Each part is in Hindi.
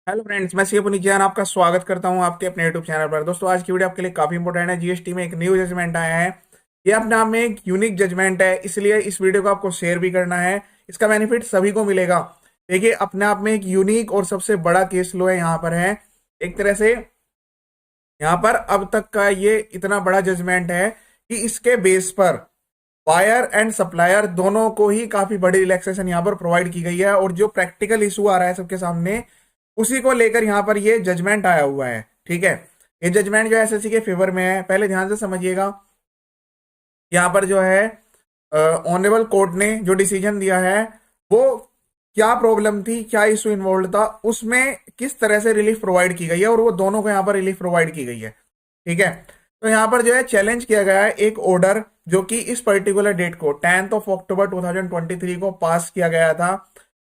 हेलो फ्रेंड्स, मैं सी पुनीत आपका स्वागत करता हूं आपके अपने यूट्यूब चैनल पर। दोस्तों, आज की वीडियो आपके लिए काफी इंपॉर्टेंट है। जीएसटी में एक न्यू जजमेंट आया है। ये अपने आप में एक यूनिक जजमेंट है, इसलिए इस वीडियो को आपको शेयर भी करना है। इसका बेनिफिट सभी को मिलेगा। देखिए, अपने आप में एक यूनिक और सबसे बड़ा केस लो है यहाँ पर है। एक तरह से यहाँ पर अब तक का ये इतना बड़ा जजमेंट है कि इसके बेस पर बायर एंड सप्लायर दोनों को ही काफी बड़ी रिलैक्सेशन यहाँ पर प्रोवाइड की गई है। और जो प्रैक्टिकल इशू आ रहा है सबके सामने, उसी को लेकर यहाँ पर ये जजमेंट आया हुआ है। ठीक है, ये जजमेंट जो एसएससी के फेवर में है। पहले ध्यान से समझिएगा, यहाँ पर जो है ऑनरेबल कोर्ट ने जो डिसीजन दिया है वो क्या प्रॉब्लम थी, क्या इशू इन्वॉल्व था, उसमें किस तरह से रिलीफ प्रोवाइड की गई है, और वो दोनों को यहाँ पर रिलीफ प्रोवाइड की गई है। ठीक है, तो यहाँ पर जो है चैलेंज किया गया है एक ऑर्डर जो कि इस पर्टिकुलर डेट को 10 अक्टूबर 2023 को पास किया गया था।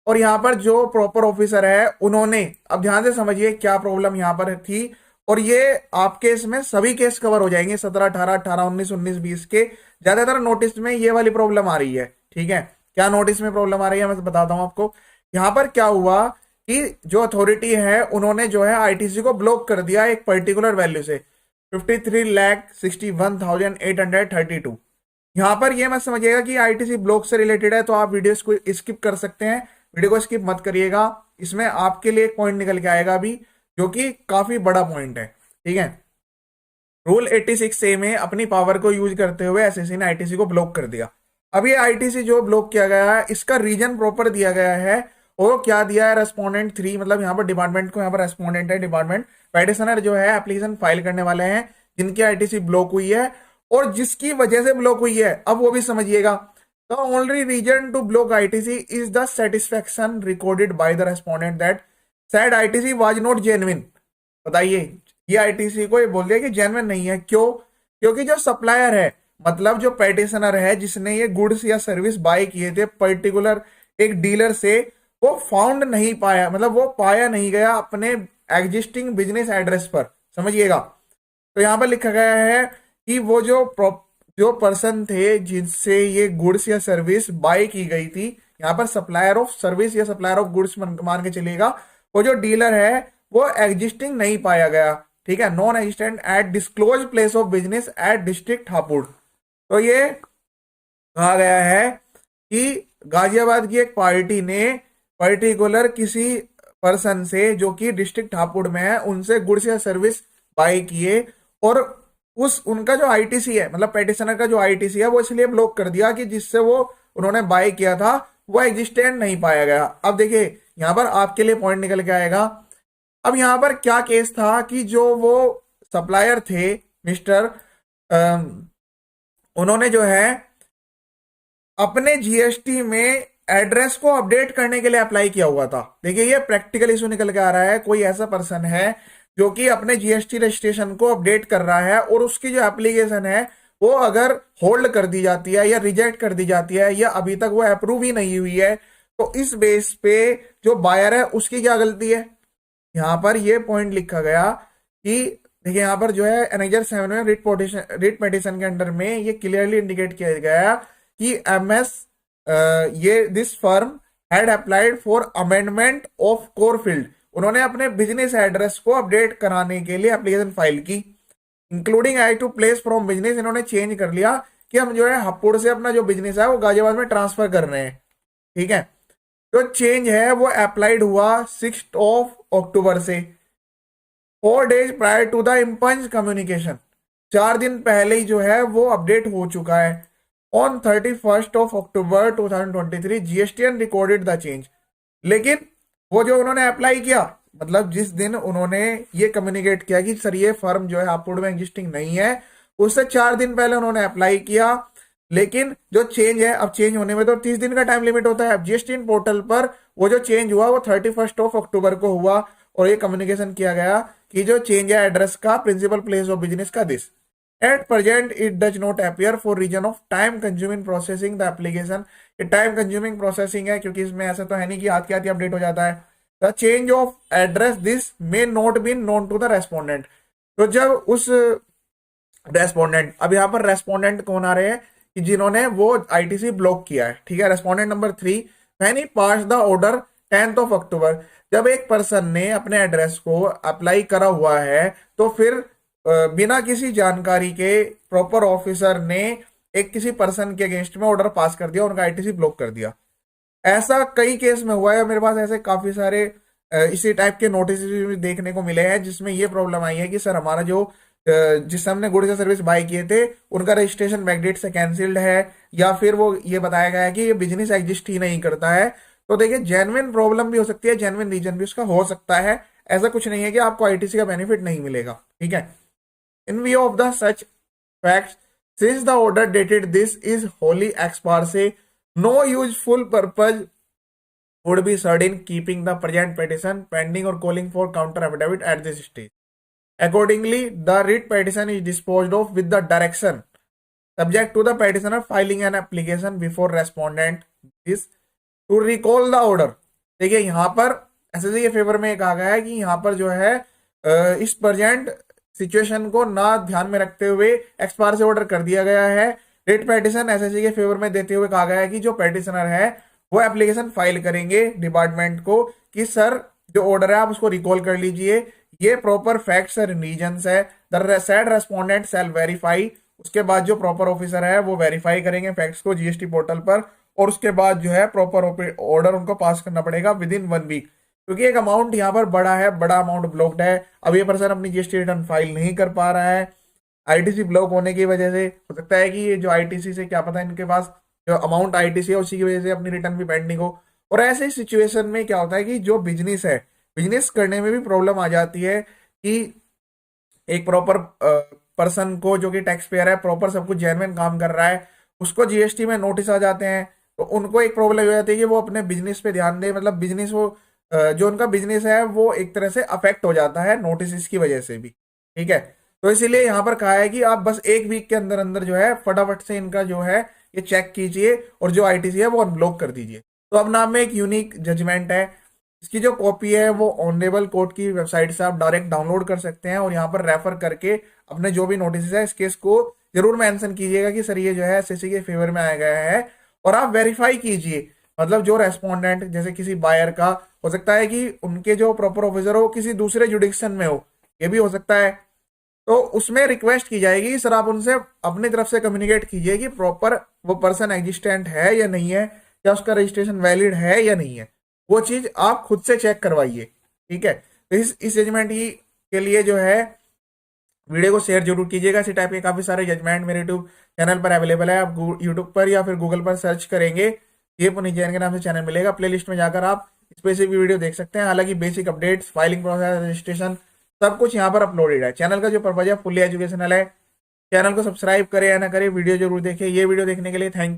और यहाँ पर जो प्रॉपर ऑफिसर है उन्होंने, अब ध्यान से समझिए क्या प्रॉब्लम यहाँ पर थी। और ये आपके इसमें सभी केस कवर हो जाएंगे, 17, 18, 18, 19, 19, 20 के ज्यादातर नोटिस में ये वाली प्रॉब्लम आ रही है। ठीक है, क्या नोटिस में प्रॉब्लम आ रही है मैं बताता हूं आपको। यहाँ पर क्या हुआ कि जो अथॉरिटी है उन्होंने जो है आईटीसी को ब्लॉक कर दिया एक पर्टिकुलर वैल्यू से, 53,61,832। यहाँ पर ये मत समझिएगा कि आईटीसी ब्लॉक से रिलेटेड है तो आप वीडियो को स्किप कर सकते हैं। वीडियो को स्किप मत करिएगा, इसमें आपके लिए एक पॉइंट निकल के आएगा अभी, जो कि काफी बड़ा पॉइंट है। ठीक है, रूल 86 ए में अपनी पावर को यूज करते हुए एसएससी ने आईटीसी को ब्लॉक कर दिया। अब ये आईटीसी जो ब्लॉक किया गया है इसका रीजन प्रॉपर दिया गया है। और क्या दिया है, रेस्पोंडेंट 3, मतलब यहाँ पर डिपार्टमेंट को, यहाँ पर रेस्पोंडेंट है डिपार्टमेंट, पेटिशनर जो है एप्लीकेशन फाइल करने वाले हैं जिनकी आईटीसी ब्लॉक हुई है और जिसकी वजह से ब्लॉक हुई है। अब वो भी समझिएगा, the only reason to block ITC is the satisfaction recorded by the respondent that said ITC was not genuine. बताइए, ये आईटीसी को ये बोल दिया कि जेन्युइन नहीं है। क्यों? क्योंकि जो सप्लायर है, मतलब जो पेटिशनर है जिसने ये गुड्स या सर्विस बाय किए थे पर्टिकुलर एक डीलर से, वो फाउंड नहीं पाया, मतलब वो पाया नहीं गया अपने एग्जिस्टिंग बिजनेस एड्रेस पर। समझिएगा, तो यहां पर लिखा गया है कि वो जो पर्सन थे जिनसे ये गुड्स या सर्विस बाय की गई थी, यहाँ पर सप्लायर ऑफ सर्विस या सप्लायर ऑफ गुड्स मान के चलेगा, वो जो डीलर है वो एग्जिस्टिंग नहीं पाया गया। ठीक है, non existent at disclose place of business at district Hapur. तो ये कहा गया है कि गाजियाबाद की एक पार्टी ने पर्टिकुलर किसी पर्सन से जो कि डिस्ट्रिक्ट हापुड़ में है उनसे गुड्स या सर्विस बाय किए, और उस उनका जो आईटीसी है, मतलब पेटिशनर का जो आईटीसी है वो इसलिए ब्लॉक कर दिया कि जिससे वो उन्होंने बाय किया था वो एग्जिस्टेंट नहीं पाया गया। अब देखिए, यहां पर आपके लिए पॉइंट निकल के आएगा। अब यहां पर क्या केस था कि जो वो सप्लायर थे मिस्टर, उन्होंने जो है अपने जीएसटी में एड्रेस को अपडेट करने के लिए अप्लाई किया हुआ था। देखिए, ये प्रैक्टिकल इशू निकल के आ रहा है। कोई ऐसा पर्सन है जो कि अपने जीएसटी रजिस्ट्रेशन को अपडेट कर रहा है और उसकी जो एप्लीकेशन है वो अगर होल्ड कर दी जाती है या रिजेक्ट कर दी जाती है या अभी तक वो अप्रूव ही नहीं हुई है, तो इस बेस पे जो बायर है उसकी क्या गलती है। यहां पर ये पॉइंट लिखा गया कि देखिए, यहां पर जो है एनेक्जर 7 में रिट पेटिशन के अंडर में ये क्लियरली इंडिकेट किया गया कि एमएस ये this firm had applied for amendment of core field. उन्होंने अपने बिजनेस एड्रेस को अपडेट कराने के लिए एप्लीकेशन फाइल की, including I to place from business. इन्होंने चेंज कर लिया कि हम जो है हपुड़ से अपना जो बिजनेस है वो गाजियाबाद में ट्रांसफर कर रहे हैं। ठीक है, जो चेंज है वो अप्लाइड हुआ 6 अक्टूबर से, 4 days prior to the impugned communication. 4 दिन पहले ही जो है वो अपडेट हो चुका है। On 31 October 2023 GSTN recorded the change. लेकिन वो जो उन्होंने अप्लाई किया, मतलब जिस दिन उन्होंने ये कम्युनिकेट किया कि सर ये फर्म जो है हापुड़ में एग्जिस्टिंग नहीं है, उससे 4 दिन पहले उन्होंने अप्लाई किया। लेकिन जो चेंज है, अब चेंज होने में तो 30 दिन का टाइम लिमिट होता है। अब जीएसटी पोर्टल पर वो जो चेंज हुआ वो 31 अक्टूबर को हुआ और ये कम्युनिकेशन किया गया कि जो चेंज है एड्रेस का, प्रिंसिपल प्लेस ऑफ बिजनेस का this. At present it does not appear for reason of time consuming processing the application. ये टाइम कंज्यूमिंग प्रोसेसिंग है क्योंकि इसमें ऐसा तो है नहीं कि हाथ के हाथ ही अपडेट हो जाता है। The change of address this may not been known to the respondent. तो जब उस रेस्पोंडेंट, अब यहाँ पर रेस्पोंडेंट कौन आ रहे हैं कि जिन्होंने वो आईटीसी ब्लॉक किया है। ठीक है, respondent number 3 when he pass the order 10 अक्टूबर, जब एक पर्सन ने अपने एड्रेस को अप्लाई करा हुआ है, तो फिर बिना किसी जानकारी के प्रॉपर ऑफिसर ने एक किसी पर्सन के अगेंस्ट में ऑर्डर पास कर दिया, उनका आईटीसी ब्लॉक कर दिया। ऐसा कई केस में हुआ है मेरे पास, ऐसे काफी सारे इसी टाइप के नोटिस भी देखने को मिले हैं, जिसमें ये प्रॉब्लम आई है कि सर हमारा जो जिससे हमने गुड्स या सर्विस बाय किए थे, उनका रजिस्ट्रेशन बैकडेट से कैंसिल्ड है, या फिर वो ये बताया गया है कि ये बिजनेस एग्जिस्ट ही नहीं करता है। तो देखिए, जेन्युइन प्रॉब्लम भी हो सकती है, जेन्युइन रीजन भी उसका हो सकता है। ऐसा कुछ नहीं है कि आपको आईटीसी का बेनिफिट नहीं मिलेगा, ठीक है। इन view of the such facts, since the order dated this is wholly ex parte, no useful purpose would be served in keeping the present petition pending or calling for counter affidavit at this stage. Accordingly, the writ petition is disposed of with the direction, subject to the petitioner filing an application before respondent is to recall the order। देखिए यहाँ पर एसएससी के फेवर में कहा गया है कि यहाँ पर जो है इस प्रेजेंट सिचुएशन को ना ध्यान में रखते हुए एक्सपायर से ऑर्डर कर दिया गया है। रिट पेटिशन एसएससी के फेवर में देते हुए कहा गया है कि जो पेटिशनर है वो एप्लीकेशन फाइल करेंगे डिपार्टमेंट को कि सर जो ऑर्डर है आप उसको रिकॉल कर लीजिए, ये प्रॉपर फैक्ट्स एंड रीजंस है। The said respondent shall verify. उसके बाद जो प्रॉपर ऑफिसर है वो वेरीफाई करेंगे फैक्ट्स को जीएसटी पोर्टल पर, और उसके बाद जो है प्रॉपर ऑर्डर उनको पास करना पड़ेगा विद इन 1 वीक, क्योंकि एक अमाउंट यहाँ पर बड़ा है, बड़ा अमाउंट ब्लॉक्ड है। अब ये पर्सन अपनी जीएसटी रिटर्न फाइल नहीं कर पा रहा है, आईटीसी ब्लॉक होने की वजह से। हो सकता है कि ये जो आईटीसी से क्या पता इनके पास जो अमाउंट आईटीसी है उसी की वजह से अपनी रिटर्न भी पेंडिंग हो। और ऐसे सिचुएशन में क्या होता है कि जो बिजनेस है, बिजनेस करने में भी प्रॉब्लम आ जाती है कि एक प्रॉपर पर्सन को जो कि टैक्स पेयर है, प्रॉपर सब कुछ जेन्युइन काम कर रहा है, उसको जीएसटी में नोटिस आ जाते हैं, तो उनको एक प्रॉब्लम हो जाती है कि वो अपने बिजनेस पे ध्यान दे। मतलब बिजनेस वो जो उनका बिजनेस है वो एक तरह से अफेक्ट हो जाता है नोटिस की वजह से भी, ठीक है। तो इसीलिए यहाँ पर कहा है कि आप बस 1 वीक के अंदर अंदर जो है फटाफट से इनका जो है ये चेक कीजिए और जो आईटीसी है वो अनब्लॉक कर दीजिए। तो अब नाम में एक यूनिक जजमेंट है, इसकी जो कॉपी है वो ऑनरेबल कोर्ट की वेबसाइट से आप डायरेक्ट डाउनलोड कर सकते हैं, और यहाँ पर रेफर करके अपने जो भी नोटिस है इस केस को जरूर मेंशन कीजिएगा कि सर ये जो है एसएससी के फेवर में आया गया है, और आप वेरीफाई कीजिए। मतलब जो रेस्पोंडेंट जैसे किसी बायर का हो सकता है कि उनके जो प्रॉपर ऑफिसर हो किसी दूसरे जुडिक्शन में हो, ये भी हो सकता है, तो उसमें रिक्वेस्ट की जाएगी सर आप उनसे अपनी तरफ से कम्युनिकेट कीजिए कि प्रॉपर वो पर्सन एग्जिस्टेंट है या नहीं है, या उसका रजिस्ट्रेशन वैलिड है या नहीं है, वो चीज आप खुद से चेक करवाइए, ठीक है। तो इस जजमेंट की के लिए जो है वीडियो को शेयर जरूर कीजिएगा। इसी टाइप के काफी सारे जजमेंट मेरे यूट्यूब चैनल पर अवेलेबल है, आप यूट्यूब पर या फिर गूगल पर सर्च करेंगे ये पुनीत जैन के नाम से चैनल मिलेगा, प्लेलिस्ट में जाकर आप स्पेसिफिक वीडियो देख सकते हैं। हालांकि basic updates, filing process, registration सब कुछ यहाँ पर अपलोडेड है। चैनल का जो पर्पज है फुल्ली एजुकेशनल है। चैनल को सब्सक्राइब करें या ना करें, वीडियो जरूर देखें। ये वीडियो देखने के लिए थैंक यू।